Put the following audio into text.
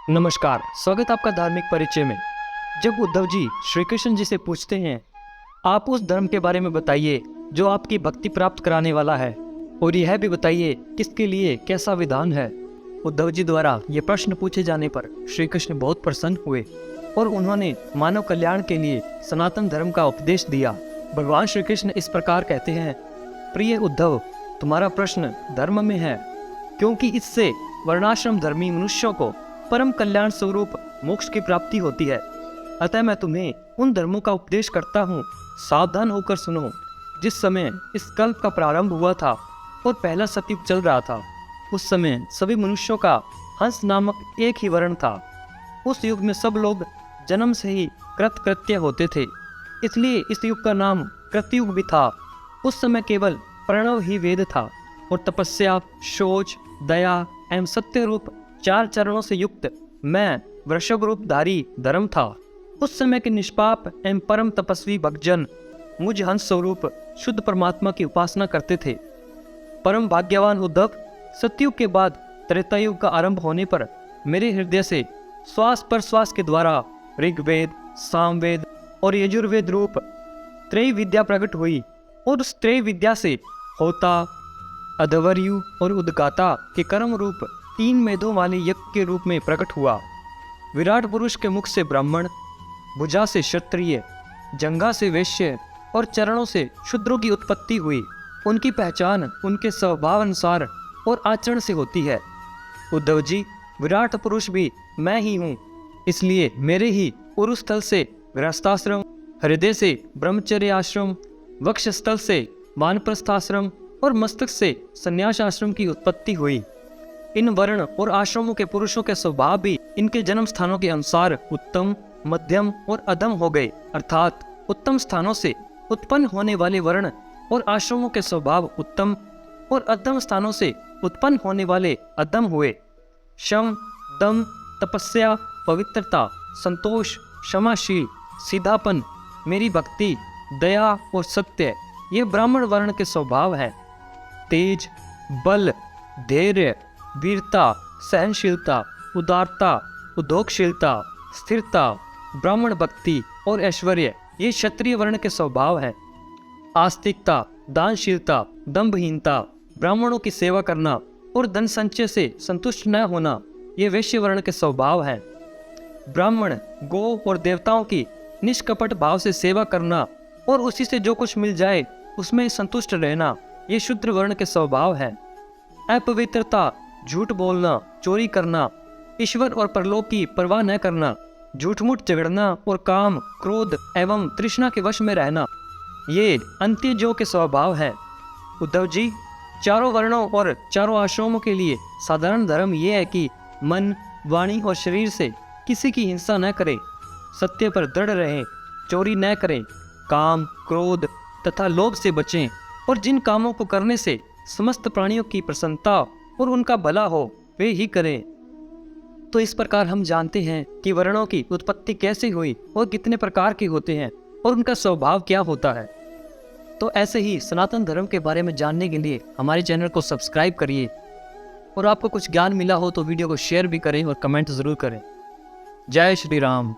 नमस्कार, स्वागत है आपका धार्मिक परिचय में। जब उद्धव जी श्री कृष्ण जी से पूछते हैं, आप उस धर्म के बारे में बताइए जो आपकी भक्ति प्राप्त कराने वाला है, और यह भी बताइए किसके लिए कैसा विधान है। उद्धव जी द्वारा ये प्रश्न पूछे जाने पर श्री कृष्ण बहुत प्रसन्न हुए और उन्होंने मानव कल्याण के लिए सनातन धर्म का उपदेश दिया। भगवान श्री कृष्ण इस प्रकार कहते हैं, प्रिय उद्धव, तुम्हारा प्रश्न धर्म में है, क्योंकि इससे वर्णाश्रम धर्मी मनुष्यों को परम कल्याण स्वरूप मोक्ष की प्राप्ति होती है। अतः मैं तुम्हें उन धर्मों का उपदेश करता हूँ, सावधान होकर सुनो। जिस समय इस कल्प का प्रारंभ हुआ था और पहला सतयुग चल रहा था, उस समय सभी मनुष्यों का हंस नामक एक ही वर्ण था। उस युग में सब लोग जन्म से ही कृतकृत्य होते थे, इसलिए इस युग का नाम कृतयुग भी था। उस समय केवल प्रणव ही वेद था और तपस्या, शौच, दया एवं सत्य रूप 4 चरणों से युक्त मैं वृषभ रूपधारी धर्म था। उस समय के निष्पाप एवं परम तपस्वी भक्तजन मुझ हंस स्वरूप शुद्ध परमात्मा की उपासना करते थे। परम भाग्यवान उद्धव, सतयुग के बाद त्रेतायुग का आरंभ होने पर मेरे हृदय से श्वास पर श्वास के द्वारा ऋग्वेद, सामवेद और यजुर्वेद रूप त्रय विद्या प्रकट हुई और उस त्रय विद्या से होता, अधवर्यु और उद्गाता के कर्म रूप 3 वेदों वाले यज्ञ के रूप में प्रकट हुआ। विराट पुरुष के मुख से ब्राह्मण, भुजा से क्षत्रिय, जंघा से वैश्य और चरणों से शूद्रों की उत्पत्ति हुई। उनकी पहचान उनके स्वभाव अनुसार और आचरण से होती है। उद्धव जी, विराट पुरुष भी मैं ही हूँ, इसलिए मेरे ही उरुस्थल से गृहस्थाश्रम, हृदय से ब्रह्मचर्य आश्रम, वक्षस्थल से वानप्रस्थाश्रम और मस्तक से संन्यास आश्रम की उत्पत्ति हुई। इन वर्ण और आश्रमों के पुरुषों के स्वभाव भी इनके जन्म स्थानों के अनुसार उत्तम, मध्यम और अधम हो गए, अर्थात उत्तम स्थानों से उत्पन्न होने वाले वर्ण और आश्रमों के स्वभाव उत्तम और अधम स्थानों से उत्पन्न होने वाले अधम हुए। शम, दम, तपस्या, पवित्रता, संतोष, क्षमाशील, सीधापन, मेरी भक्ति, दया और सत्य, ये ब्राह्मण वर्ण के स्वभाव हैं। तेज, बल, धैर्य, वीरता, सहनशीलता, उदारता, उद्योगशीलता, स्थिरता, ब्राह्मण भक्ति और ऐश्वर्य, ये क्षत्रिय वर्ण के स्वभाव हैं। आस्तिकता, दानशीलता, दंभहीनता, ब्राह्मणों की सेवा करना और धन संचय से संतुष्ट न होना, ये वैश्य वर्ण के स्वभाव हैं। ब्राह्मण, गौ और देवताओं की निष्कपट भाव से सेवा करना और उसी से जो कुछ मिल जाए उसमें संतुष्ट रहना, ये शूद्र वर्ण के स्वभाव है। अपवित्रता, झूठ बोलना, चोरी करना, ईश्वर और परलोक की परवाह न करना, झूठ-मूठ झगड़ना और काम, क्रोध एवं तृष्णा के वश में रहना, ये अंत्यजों के स्वभाव है। उद्धव जी, चारों वर्णों और चारों आश्रमों के लिए साधारण धर्म ये है कि मन, वाणी और शरीर से किसी की हिंसा न करें, सत्य पर दृढ़ रहें, चोरी न करें, काम, क्रोध तथा लोभ से बचें और जिन कामों को करने से समस्त प्राणियों की प्रसन्नता और उनका भला हो वे ही करें। तो इस प्रकार हम जानते हैं कि वर्णों की उत्पत्ति कैसे हुई और कितने प्रकार के होते हैं और उनका स्वभाव क्या होता है। तो ऐसे ही सनातन धर्म के बारे में जानने के लिए हमारे चैनल को सब्सक्राइब करिए, और आपको कुछ ज्ञान मिला हो तो वीडियो को शेयर भी करें और कमेंट ज़रूर करें। जय श्री राम।